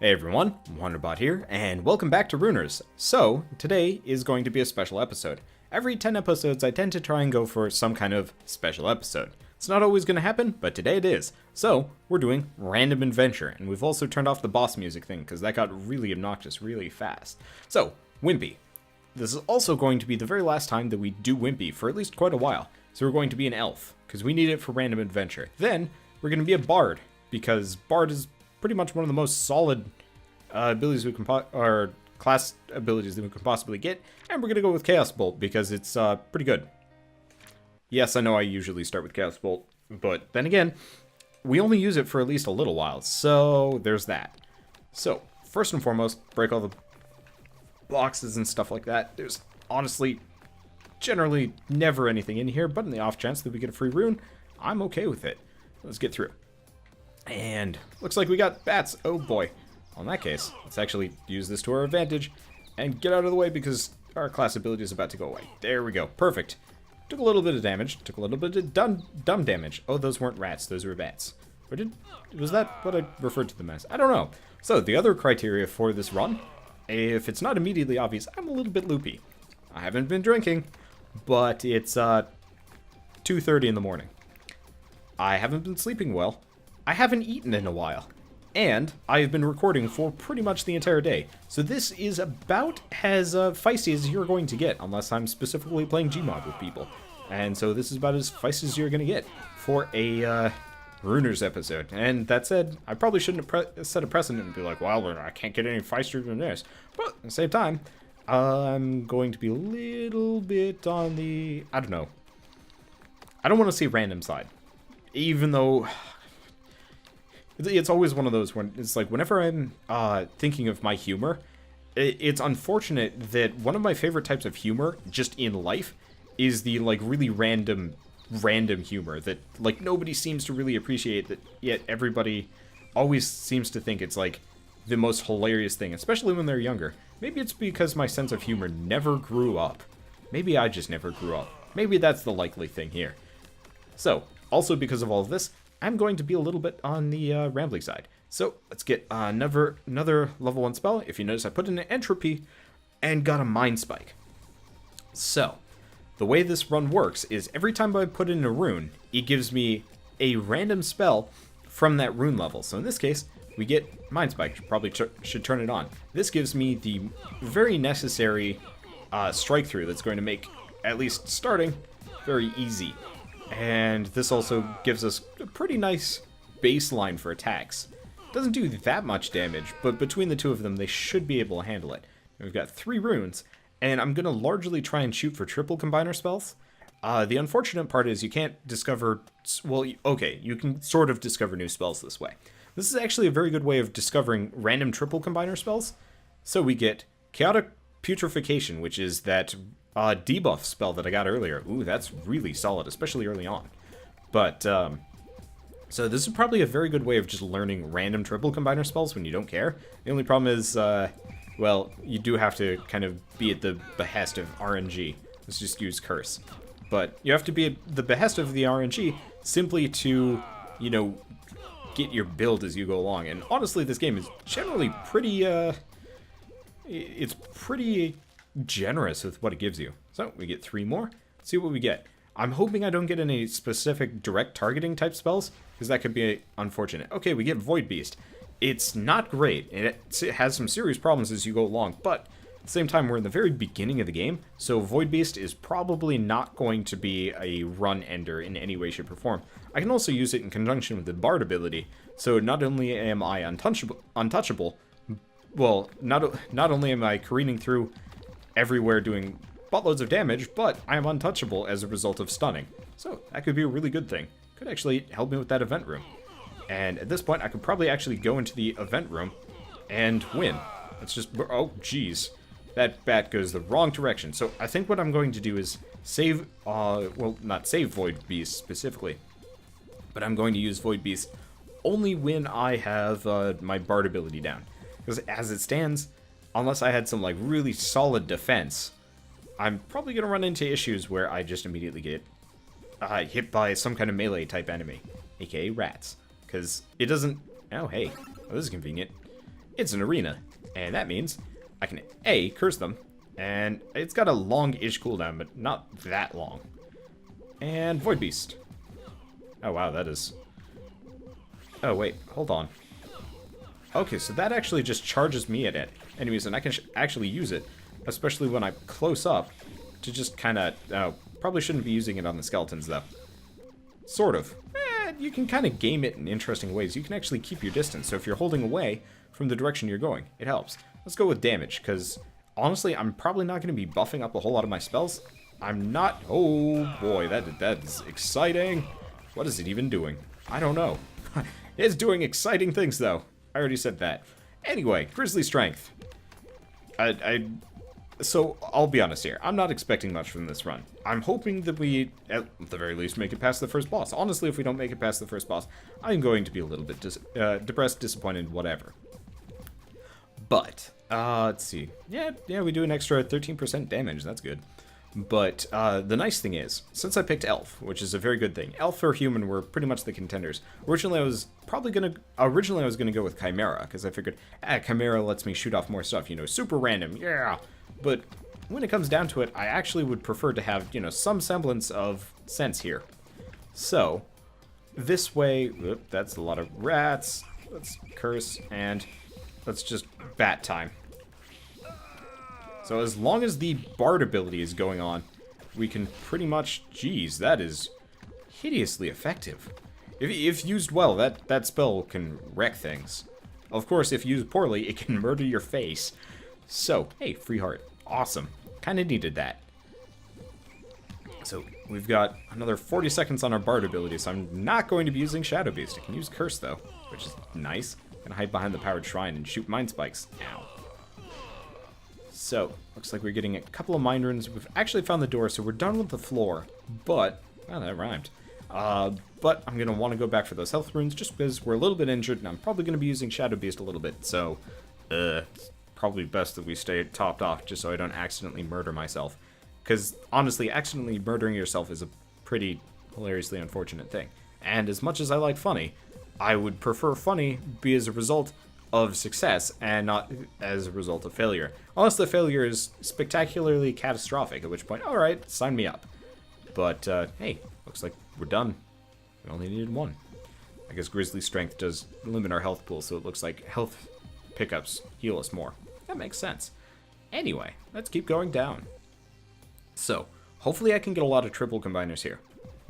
Hey everyone, Wanderbot here, and welcome back to Runers. So, today is going to be a special episode. Every 10 episodes I tend to try and go for some kind of special episode. It's not always going to happen, but today it is. So, we're doing Random Adventure, and we've also turned off the boss music thing, because that got really obnoxious really fast. So, Wimpy. This is also going to be the very last time that we do Wimpy for at least quite a while. So we're going to be an elf, because we need it for Random Adventure. Then, we're going to be a bard, because bard is pretty much one of the most solid abilities we can or class abilities that we can possibly get, and we're gonna go with Chaos Bolt because it's pretty good. Yes, I know I usually start with Chaos Bolt, but then again, we only use it for at least a little while, so there's that. So first and foremost, break all the boxes and stuff like that. There's honestly generally never anything in here, but in the off chance that we get a free rune, I'm okay with it. Let's get through. And looks like we got bats. Oh boy. Well, in that case, let's actually use this to our advantage and get out of the way because our class ability is about to go away. There we go. Perfect. Took a little bit of damage. Took a little bit of dumb damage. Oh, those weren't rats. Those were bats. Or was that what I referred to them as? I don't know. So the other criteria for this run, if it's not immediately obvious, I'm a little bit loopy. I haven't been drinking, but it's 2:30 in the morning. I haven't been sleeping well. I haven't eaten in a while, and I have been recording for pretty much the entire day. So this is about as feisty as you're going to get, unless I'm specifically playing Gmod with people. And so this is about as feisty as you're going to get for a Runers episode. And that said, I probably shouldn't have set a precedent and be like, well, I can't get any feistier than this. But at the same time, I'm going to be a little bit on the, I don't know. I don't want to say random side, even though it's always one of those when it's like whenever I'm thinking of my humor, it's unfortunate that one of my favorite types of humor just in life is the like really random humor that like nobody seems to really appreciate, that yet everybody always seems to think it's like the most hilarious thing, especially when they're younger. Maybe it's because my sense of humor never grew up. Maybe I just never grew up. Maybe that's the likely thing here. So, also because of all of this, I'm going to be a little bit on the rambling side. So let's get another level 1 spell. If you notice, I put in an entropy and got a mind spike. So the way this run works is every time I put in a rune, it gives me a random spell from that rune level. So in this case, we get mind spike. Probably should turn it on. This gives me the very necessary strike through that's going to make, at least starting, very easy. And this also gives us a pretty nice baseline for attacks. Doesn't do that much damage, but between the two of them, they should be able to handle it. We've got 3 runes, and I'm going to largely try and shoot for triple combiner spells. The unfortunate part is you can't discover, well, okay, you can sort of discover new spells this way. This is actually a very good way of discovering random triple combiner spells. So we get Chaotic Putrefaction, which is that debuff spell that I got earlier. Ooh, that's really solid, especially early on. But, so this is probably a very good way of just learning random triple combiner spells when you don't care. The only problem is, well, you do have to kind of be at the behest of RNG. Let's just use Curse. But you have to be at the behest of the RNG simply to, you know, get your build as you go along. And honestly, this game is generally pretty, it's pretty generous with what it gives you. So we get 3 more. Let's see what we get. I'm hoping I don't get any specific direct targeting type spells, because that could be unfortunate. Okay, we get Void Beast. It's not great. It has some serious problems as you go along, but at the same time, we're in the very beginning of the game, so Void Beast is probably not going to be a run ender in any way, shape, or form. I can also use it in conjunction with the Bard ability, so not only am I untouchable, well, not only am I careening through everywhere doing buttloads of damage, but I am untouchable as a result of stunning. So that could be a really good thing. Could actually help me with that event room. And at this point, I could probably actually go into the event room and win. Let's just, oh geez, that bat goes the wrong direction. So I think what I'm going to do is save, well, not save Void Beast specifically, but I'm going to use Void Beast only when I have my Bard ability down. Because as it stands, unless I had some like really solid defense, I'm probably going to run into issues where I just immediately get hit by some kind of melee type enemy, aka rats. Because it doesn't, oh hey, well, this is convenient. it's an arena. And that means I can A, curse them, and it's got a long-ish cooldown, but not that long. And Void Beast. Oh wow, that is... Oh wait, hold on. Okay, so that actually just charges me at enemies, and I can actually use it, especially when I'm close up, to just kind of... Oh, probably shouldn't be using it on the skeletons, though. Sort of. You can kind of game it in interesting ways. You can actually keep your distance, so if you're holding away from the direction you're going, it helps. Let's go with damage, because honestly, I'm probably not going to be buffing up a whole lot of my spells. I'm not... Oh boy, that is exciting. What is it even doing? I don't know. It's doing exciting things, though. I already said that. Anyway, Grizzly Strength. So, I'll be honest here. I'm not expecting much from this run. I'm hoping that we, at the very least, make it past the first boss. Honestly, if we don't make it past the first boss, I'm going to be a little bit depressed, disappointed, whatever. But, let's see. Yeah, we do an extra 13% damage. That's good. But the nice thing is, since I picked Elf, which is a very good thing, Elf or Human were pretty much the contenders. Originally, I was gonna go with Chimera, because I figured, Chimera lets me shoot off more stuff, you know, super random, yeah. But when it comes down to it, I actually would prefer to have, you know, some semblance of sense here. So, this way, that's a lot of rats. Let's curse, and let's just bat time. So as long as the Bard ability is going on, we can pretty much... Geez, that is hideously effective. If used well, that spell can wreck things. Of course, if used poorly, it can murder your face. So, hey, free heart. Awesome. Kinda needed that. So, we've got another 40 seconds on our Bard ability, so I'm not going to be using Shadow Beast. I can use Curse, though, which is nice. I'm gonna hide behind the Powered Shrine and shoot Mind Spikes. Ow. So, looks like we're getting a couple of Mind Runes. We've actually found the door, so we're done with the floor. But, well, that rhymed. But I'm going to want to go back for those health runes just because we're a little bit injured, and I'm probably going to be using Shadow Beast a little bit. So, it's probably best that we stay topped off just so I don't accidentally murder myself. Because, honestly, accidentally murdering yourself is a pretty hilariously unfortunate thing. And as much as I like funny, I would prefer funny be as a result of success and not as a result of failure. Unless the failure is spectacularly catastrophic, at which point, alright, sign me up. But, hey, looks like we're done. We only needed one. I guess Grizzly Strength does limit our health pool, so it looks like health pickups heal us more. That makes sense. Anyway, let's keep going down. So, hopefully I can get a lot of triple combiners here.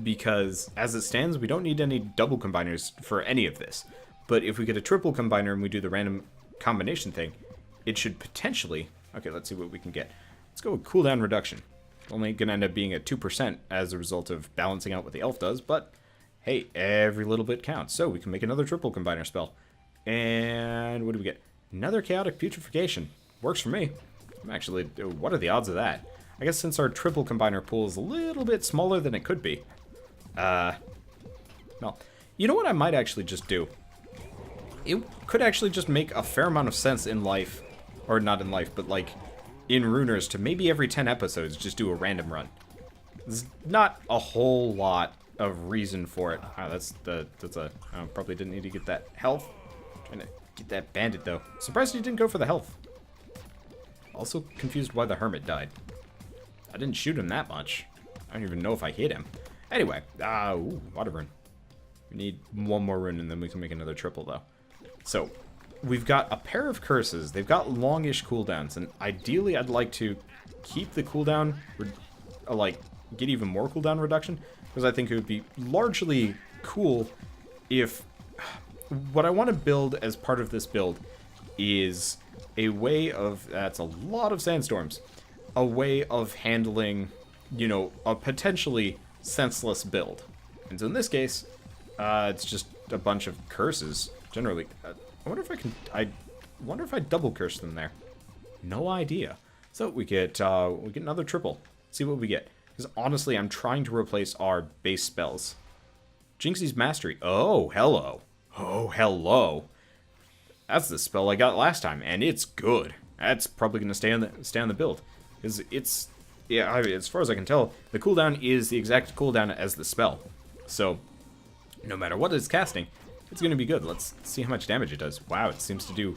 Because, as it stands, we don't need any double combiners for any of this. But if we get a triple combiner and we do the random combination thing, it should potentially... Okay, let's see what we can get. Let's go with cooldown reduction. Only going to end up being at 2% as a result of balancing out what the elf does, but hey, every little bit counts. So we can make another triple combiner spell. And what do we get? Another chaotic putrefaction. Works for me. Actually, what are the odds of that? I guess since our triple combiner pool is a little bit smaller than it could be. Well, you know what I might actually just do? It could actually just make a fair amount of sense in life, or not in life, but like in Runers to maybe every 10 episodes just do a random run. There's not a whole lot of reason for it. Wow, that's a... I probably didn't need to get that health. Trying to get that bandit though. Surprised he didn't go for the health. Also confused why the hermit died. I didn't shoot him that much. I don't even know if I hit him. Anyway, ooh, water rune. We need one more rune and then we can make another triple though. So, we've got a pair of curses. They've got longish cooldowns, and ideally I'd like to keep the cooldown, like, get even more cooldown reduction, because I think it would be largely cool if... What I want to build as part of this build is a way of... That's a lot of sandstorms. A way of handling, you know, a potentially senseless build. And so in this case, it's just a bunch of curses. Generally, I wonder if I can... I wonder if I double curse them there. No idea. So we get another triple. See what we get. Because honestly, I'm trying to replace our base spells. Jinxie's Mastery. Oh, hello. Oh, hello. That's the spell I got last time, and it's good. That's probably going to stay on the build. Because it's... Yeah, I mean, as far as I can tell, the cooldown is the exact cooldown as the spell. So, no matter what it's casting, it's going to be good. Let's see how much damage it does. Wow, it seems to do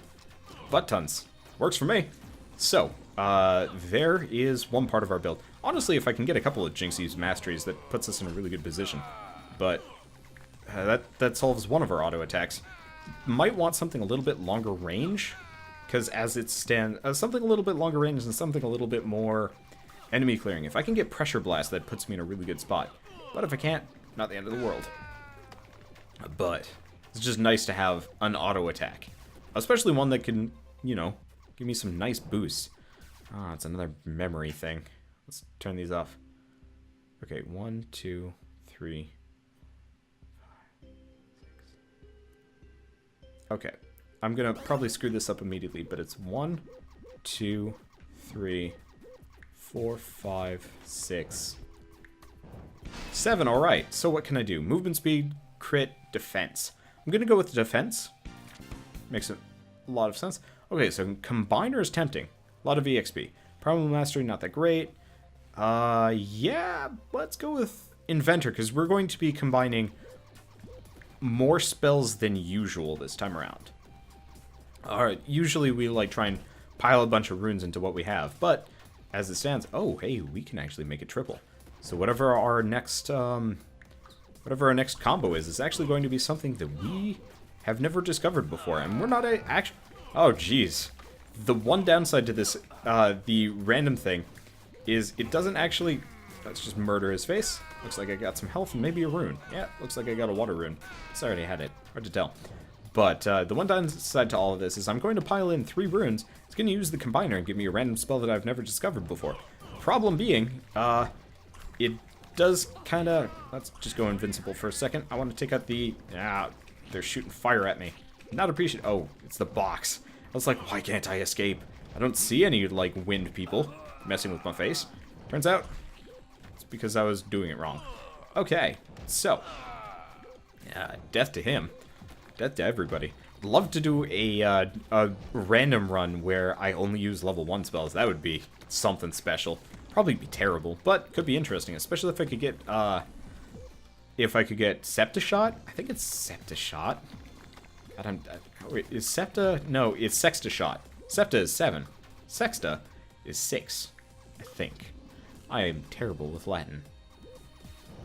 butt tons. Works for me. So, there is one part of our build. Honestly, if I can get a couple of Jinxie's masteries, that puts us in a really good position. But that solves one of our auto attacks. Might want something a little bit longer range, because as it stands, something a little bit longer range and something a little bit more enemy clearing. If I can get Pressure Blast, that puts me in a really good spot. But if I can't, not the end of the world. But it's just nice to have an auto attack, especially one that can, you know, give me some nice boosts. Ah, it's another memory thing. Let's turn these off. Okay, 1, 2, 3, 5, 6. Okay, I'm gonna probably screw this up immediately, but it's 1, 2, 3, 4, 5, 6, 7. All right. So what can I do? Movement speed, crit, defense. I'm gonna go with defense. Makes a lot of sense. Okay, so Combiner is tempting. A lot of EXP. Problem Mastery, not that great. Yeah, let's go with Inventor, because we're going to be combining more spells than usual this time around. Alright, usually we like try and pile a bunch of runes into what we have, but as it stands, oh, hey, we can actually make it triple. So whatever our next combo is actually going to be something that we have never discovered before, and we're not actually. Oh, jeez. The one downside to this, the random thing, is it doesn't actually. Let's just murder his face. Looks like I got some health and maybe a rune. Yeah, looks like I got a water rune. So I already had it. Hard to tell. But the one downside to all of this is I'm going to pile in 3 runes. It's going to use the Combiner and give me a random spell that I've never discovered before. Problem being, it does kind of. Let's just go invincible for a second. I want to take out the. They're shooting fire at me. Not appreciate. Oh, it's the box. I was like, why can't I escape? I don't see any like wind people messing with my face. Turns out it's because I was doing it wrong. Okay, so death to him, death to everybody. Love to do a random run where I only use level 1 spells. That would be something special. Probably be terrible, but could be interesting, especially if I could get Septa Shot. I think it's Septa Shot. Wait, is Septa? No, it's Sexta Shot. Septa is 7. Sexta is 6, I think. I am terrible with Latin.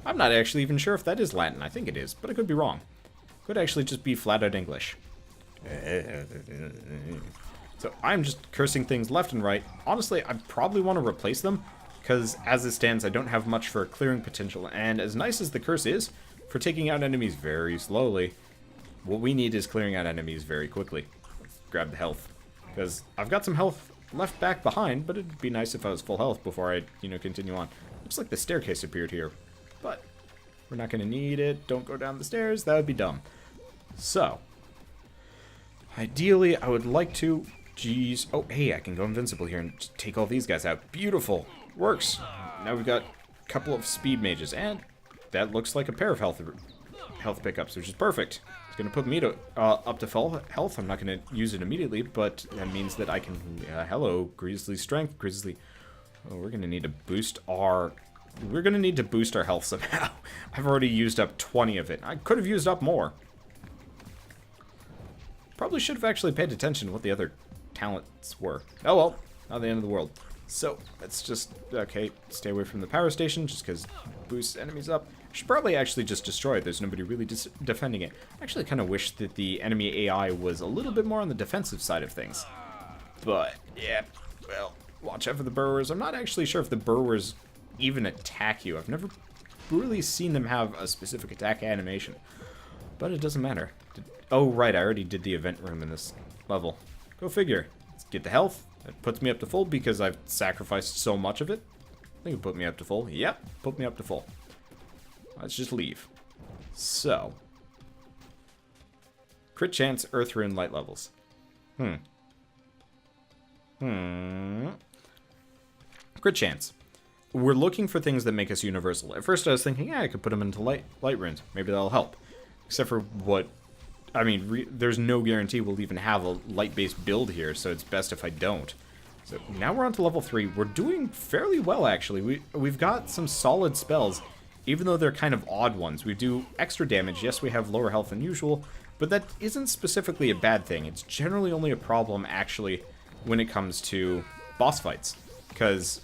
I'm not actually even sure if that is Latin. I think it is, but I could be wrong. Could actually just be flat out English. So I'm just cursing things left and right. Honestly, I probably want to replace them, because as it stands, I don't have much for clearing potential, and as nice as the curse is for taking out enemies very slowly, what we need is clearing out enemies very quickly. Let's grab the health, because I've got some health left back behind, but it'd be nice if I was full health before I, continue on. Looks like the staircase appeared here, but we're not going to need it. Don't go down the stairs. That would be dumb. So, ideally, I would like to. Jeez. Oh, hey, I can go invincible here and just take all these guys out. Beautiful. Works. Now we've got a couple of speed mages, and that looks like a pair of health pickups, which is perfect. It's going to put me to up to full health. I'm not going to use it immediately, but that means that I can. Hello, Grizzly Strength, Grizzly. Oh, we're going to need to boost our. We're going to need to boost our health somehow. I've already used up 20 of it. I could have used up more. Probably should have actually paid attention to what the other talents were. Oh well, not the end of the world. So let's just stay away from the power station just because boosts enemies up. I should probably actually just destroy it. There's nobody really defending it. I actually kind of wish that the enemy AI was a little bit more on the defensive side of things. But yeah, well, watch out for the burrowers. I'm not actually sure if the burrowers even attack you. I've never really seen them have a specific attack animation, but it doesn't matter. Oh right, I already did the event room in this level. Go figure. Let's get the health. That puts me up to full because I've sacrificed so much of it. I think it put me up to full. Yep, put me up to full. Let's just leave. So. Crit chance, earth rune, light levels. Crit chance. We're looking for things that make us universal. At first I was thinking, yeah, I could put them into light runes. Maybe that'll help. Except for what... I mean, there's no guarantee we'll even have a light-based build here, so it's best if I don't. So now we're on to level 3. We're doing fairly well, actually. We've got some solid spells, even though they're kind of odd ones. We do extra damage. Yes, we have lower health than usual, But that isn't specifically a bad thing. It's generally only a problem, actually, when it comes to boss fights. Because,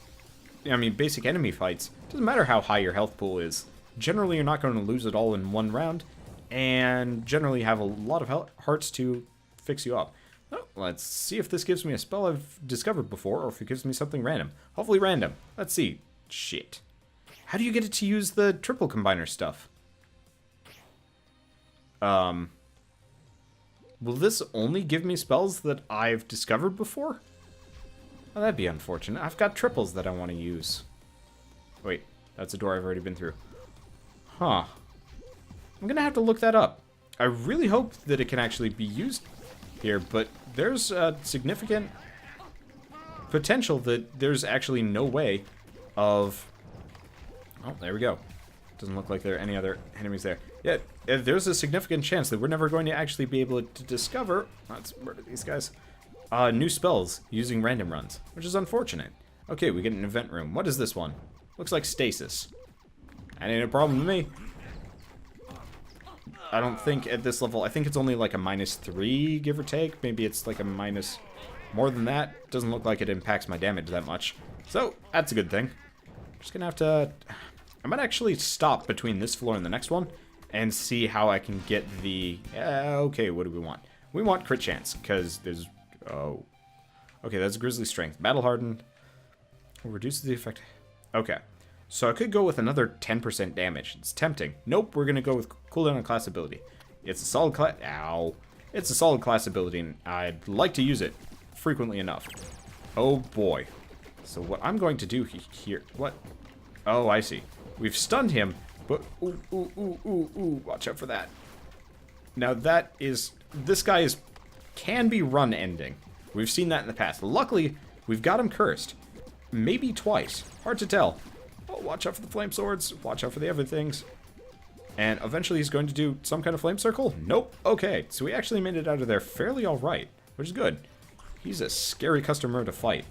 I mean, basic enemy fights, doesn't matter how high your health pool is. Generally, you're not going to lose it all in one round, and generally have a lot of hearts to fix you up. Oh, let's see if this gives me a spell I've discovered before, or if it gives me something random. Hopefully random. Let's see. Shit. How do you get it to use the triple combiner stuff? Will this only give me spells that I've discovered before? Oh, that'd be unfortunate. I've got triples that I want to use. Wait, that's a door I've already been through. Huh. I'm gonna have to look that up. I really hope that it can actually be used here, but there's a significant potential that there's actually no way of... Oh, there we go. Doesn't look like there are any other enemies there. Yeah, there's a significant chance that we're never going to actually be able to discover... Let's murder these guys. New spells using random runs, which is unfortunate. Okay, we get an event room. What is this one? Looks like stasis. That ain't a problem to me. I don't think at this level, I think it's only like a -3, give or take. Maybe it's like a minus more than that. Doesn't look like it impacts my damage that much. So, that's a good thing. Just gonna have to... I might actually stop between this floor and the next one and see how I can get the... okay, what do we want? We want crit chance, because there's... Oh. Okay, that's Grizzly Strength. Battle Hardened. Reduces the effect... Okay. So I could go with another 10% damage. It's tempting. Nope, we're going to go with cooldown on class ability. It's a solid class... Ow. It's a solid class ability, and I'd like to use it frequently enough. Oh, boy. So what I'm going to do here... What? Oh, I see. We've stunned him, but... Ooh. Watch out for that. Now that is... This guy is... Can be run ending. We've seen that in the past. Luckily, we've got him cursed. Maybe twice. Hard to tell. Oh, watch out for the flame swords. Watch out for the other things. And eventually he's going to do some kind of flame circle? Nope. Okay, so we actually made it out of there fairly alright, which is good. He's a scary customer to fight.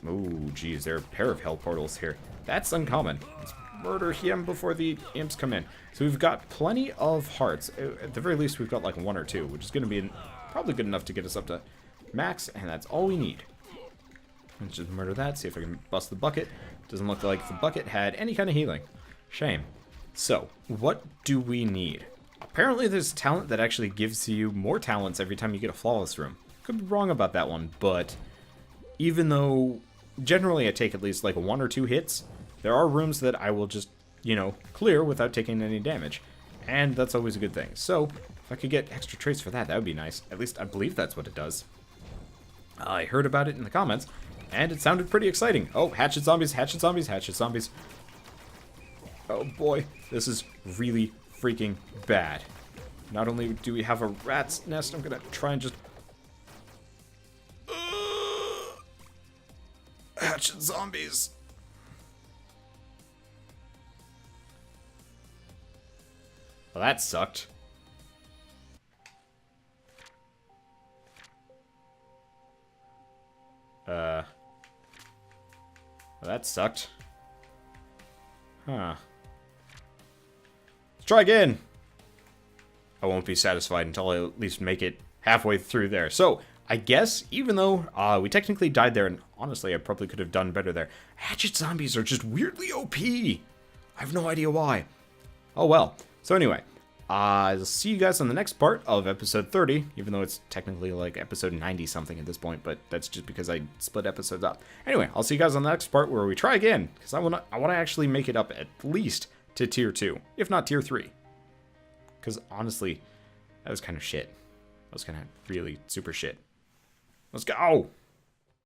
Oh, geez, there are a pair of hell portals here. That's uncommon. Let's murder him before the imps come in. So we've got plenty of hearts. At the very least, we've got like 1 or 2, which is going to be probably good enough to get us up to max, and that's all we need. Let's just murder that, see if I can bust the bucket. Doesn't look like the bucket had any kind of healing. Shame. So, what do we need? Apparently there's a talent that actually gives you more talents every time you get a flawless room. Could be wrong about that one, but even though generally I take at least like 1 or 2 hits, there are rooms that I will just, you know, clear without taking any damage. And that's always a good thing. So, if I could get extra traits for that, that would be nice. At least I believe that's what it does. I heard about it in the comments, and it sounded pretty exciting. Oh, hatchet zombies, hatchet zombies, hatchet zombies. Oh boy, this is really freaking bad. Not only do we have a rat's nest, I'm gonna try and just... Hatchet zombies. Well, that sucked. Well, that sucked. Huh. Let's try again. I won't be satisfied until I at least make it halfway through there. So, I guess, even though we technically died there, and honestly, I probably could have done better there, hatchet zombies are just weirdly OP. I have no idea why. Oh well. So anyway, I'll see you guys on the next part of episode 30, even though it's technically like episode 90-something at this point, but that's just because I split episodes up. Anyway, I'll see you guys on the next part where we try again, because I want to actually make it up at least to tier 2, if not tier 3. Because honestly, that was kind of shit. That was kind of really super shit. Let's go!